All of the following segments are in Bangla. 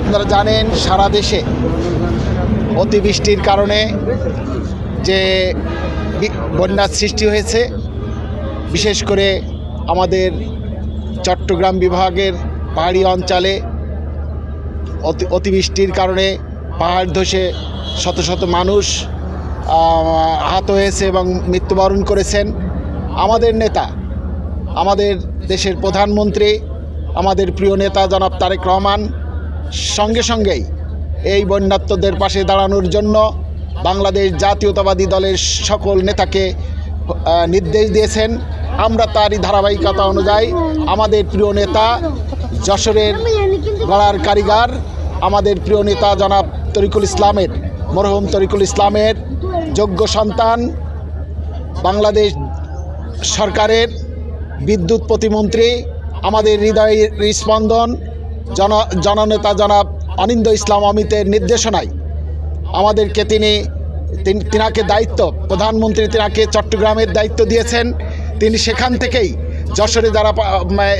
আপনারা জানেন সারা দেশে অতিবৃষ্টির কারণে যে বন্যার সৃষ্টি হয়েছে, বিশেষ করে আমাদের চট্টগ্রাম বিভাগের পাহাড়ি অঞ্চলে অতিবৃষ্টির কারণে পাহাড় ধসে শত শত মানুষ আহত হয়েছে এবং মৃত্যুবরণ করেছেন। আমাদের নেতা, আমাদের দেশের প্রধানমন্ত্রী, আমাদের প্রিয় নেতা জনাব তারেক রহমান সঙ্গে সঙ্গেই এই বন্যার্তদের পাশে দাঁড়ানোর জন্য বাংলাদেশ জাতীয়তাবাদী দলের সকল নেতাকে নির্দেশ দিয়েছেন। আমরা তারই ধারাবাহিকতা অনুযায়ী আমাদের প্রিয় নেতা, যশোরের গড়ার কারিগর, আমাদের প্রিয় নেতা জনাব তরিকুল ইসলামের, মরহুম তরিকুল ইসলামের যোগ্য সন্তান, বাংলাদেশ সরকারের বিদ্যুৎ প্রতিমন্ত্রী, আমাদের হৃদয়ের স্পন্দন জননেতা জনাব অনিন্দ্য ইসলাম অমিতের নির্দেশনায় আমাদেরকে তিনাকে দায়িত্ব, প্রধানমন্ত্রী তিনাকে চট্টগ্রামের দায়িত্ব দিয়েছেন। তিনি সেখান থেকেই যশোরে যারা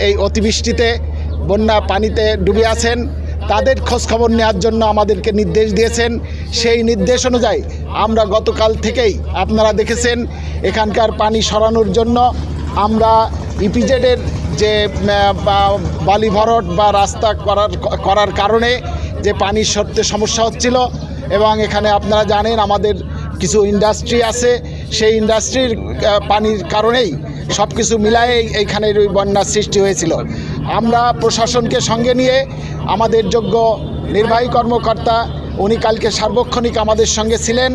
এই অতিবৃষ্টিতে বন্যা পানিতে ডুবে আছেন তাদের খোঁজখবর নেওয়ার জন্য আমাদেরকে নির্দেশ দিয়েছেন। সেই নির্দেশ অনুযায়ী আমরা গতকাল থেকেই, আপনারা দেখেছেন, এখানকার পানি সরানোর জন্য আমরা ইপিজেডের যে বালি ভরাট বা রাস্তা করার কারণে যে পানি সরতে সমস্যা হচ্ছিল, এবং এখানে আপনারা জানেন আমাদের কিছু ইন্ডাস্ট্রি আছে, সেই ইন্ডাস্ট্রির পানির কারণেই সব কিছু মিলায়ে এইখানের ওই বন্যার সৃষ্টি হয়েছিল। আমরা প্রশাসনকে সঙ্গে নিয়ে আমাদের যোগ্য নির্বাহী কর্মকর্তা, উনি কালকে সার্বক্ষণিক আমাদের সঙ্গে ছিলেন,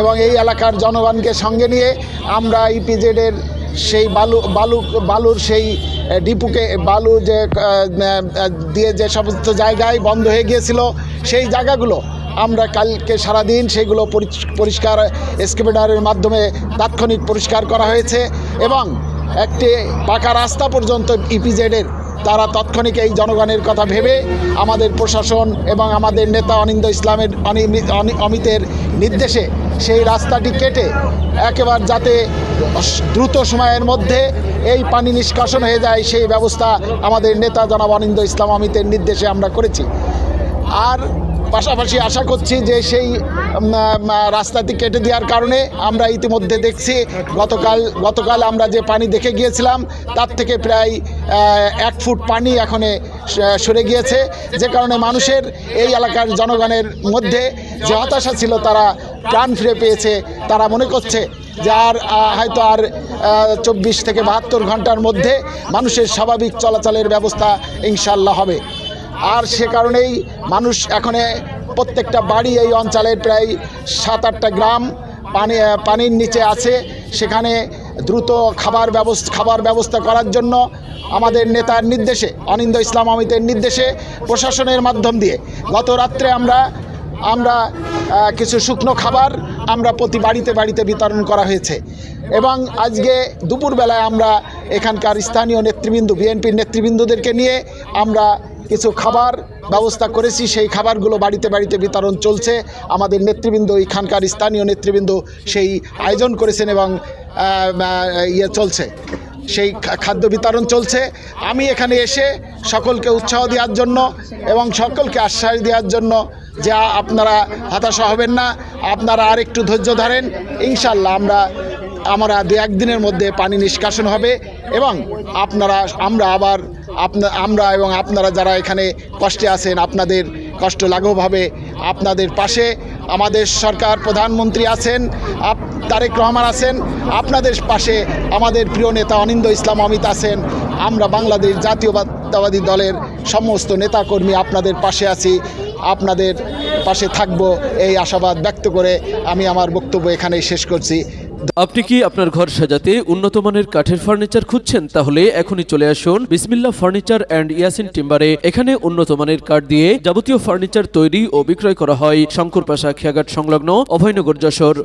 এবং এই এলাকার জনগণকে সঙ্গে নিয়ে আমরা ইপিজেডের সেই বালুর সেই ডিপুকে বালু যে দিয়ে যে সমস্ত জায়গায় বন্ধ হয়ে গিয়েছিল সেই জায়গাগুলো আমরা কালকে সারাদিন সেগুলো পরিষ্কার এক্সকেভেটরের মাধ্যমে তাৎক্ষণিক পরিষ্কার করা হয়েছে, এবং একটি পাকা রাস্তা পর্যন্ত ইপিজেডের তারা তাৎক্ষণিক এই জনগণের কথা ভেবে আমাদের প্রশাসন এবং আমাদের নেতা অনিন্দ্য ইসলামের অমিতের নির্দেশে সেই রাস্তাটি কেটে একেবারে যাতে দ্রুত সময়ের মধ্যে এই পানি নিষ্কাশন হয়ে যায় সেই ব্যবস্থা আমাদের নেতা জনাব অনিন্দ্য ইসলাম অমিতের নির্দেশে আমরা করেছি। আর পাশাপাশি আশা করছি যে সেই রাস্তাটি কেটে দেওয়ার কারণে আমরা ইতিমধ্যে দেখছি গতকাল আমরা যে পানি দেখে গিয়েছিলাম তার থেকে প্রায় 1 ফুট পানি এখনে সরে গিয়েছে, যে কারণে মানুষের, এই এলাকার জনগণের মধ্যে যে হতাশা ছিল তারা প্রাণ ফিরে পেয়েছে। তারা মনে করছে যে হয়তো 24 থেকে 72 ঘন্টার মধ্যে মানুষের স্বাভাবিক চলাচলের ব্যবস্থা ইনশাল্লাহ হবে। আর সে কারণেই মানুষ এখানে প্রত্যেকটা বাড়ি, এই অঞ্চলের প্রায় 7-8টা গ্রাম পানির নিচে আছে। সেখানে দ্রুত খাবার ব্যবস্থা করার জন্য আমাদের নেতার নির্দেশে, অনিন্দ্য ইসলাম অমিতের নির্দেশে প্রশাসনের মাধ্যম দিয়ে গত রাত্রে আমরা কিছু শুকনো খাবার আমরা প্রতি বাড়িতে বিতরণ করা হয়েছে, এবং আজকে দুপুরবেলায় আমরা এখানকার স্থানীয় নেতৃবৃন্দ, বিএনপির নেতৃবৃন্দদেরকে নিয়ে আমরা কিছু খাবার ব্যবস্থা করেছি। সেই খাবারগুলো বাড়িতে বিতরণ চলছে। আমাদের নেতৃবৃন্দ, এখানকার স্থানীয় নেতৃবৃন্দ সেই আয়োজন করেছেন এবং চলছে, সেই খাদ্য বিতরণ চলছে। আমি এখানে এসে সকলকে উৎসাহ দেওয়ার জন্য এবং সকলকে আশ্বাস দেওয়ার জন্য যে আপনারা হতাশা হবেন না, আপনারা আর একটু ধৈর্য ধরেন, ইনশাল্লাহ আমরা 2-1 দিনের মধ্যে পানি নিষ্কাশন হবে, এবং আমরা এবং আপনারা যারা এখানে কষ্টে আছেন, আপনাদের কষ্ট লাঘব হবে। আপনাদের পাশে আমাদের সরকার, প্রধানমন্ত্রী আছেন, তারেক রহমান আছেন, আপনাদের পাশে আমাদের প্রিয় নেতা অনিন্দ্য ইসলাম অমিত আছেন। আমরা বাংলাদেশ জাতীয়তাবাদী দলের সমস্ত নেতাকর্মী আপনাদের পাশে আছি, আপনাদের পাশে থাকব, এই আশাবাদ ব্যক্ত করে আমি আমার বক্তব্য এখানেই শেষ করছি। আপনি কি আপনার ঘর সাজাতে উন্নত মানের কাঠের ফার্নিচার খুঁজছেন? তাহলে এখনই চলে আসুন বিসমিল্লাহ ফার্নিচার অ্যান্ড ইয়াসিন টিম্বারে। এখানে উন্নত মানের কাঠ দিয়ে যাবতীয় ফার্নিচার তৈরি ও বিক্রয় করা হয়। শঙ্করপাশা খেয়াঘাট সংলগ্ন অভয়নগর, যশোর।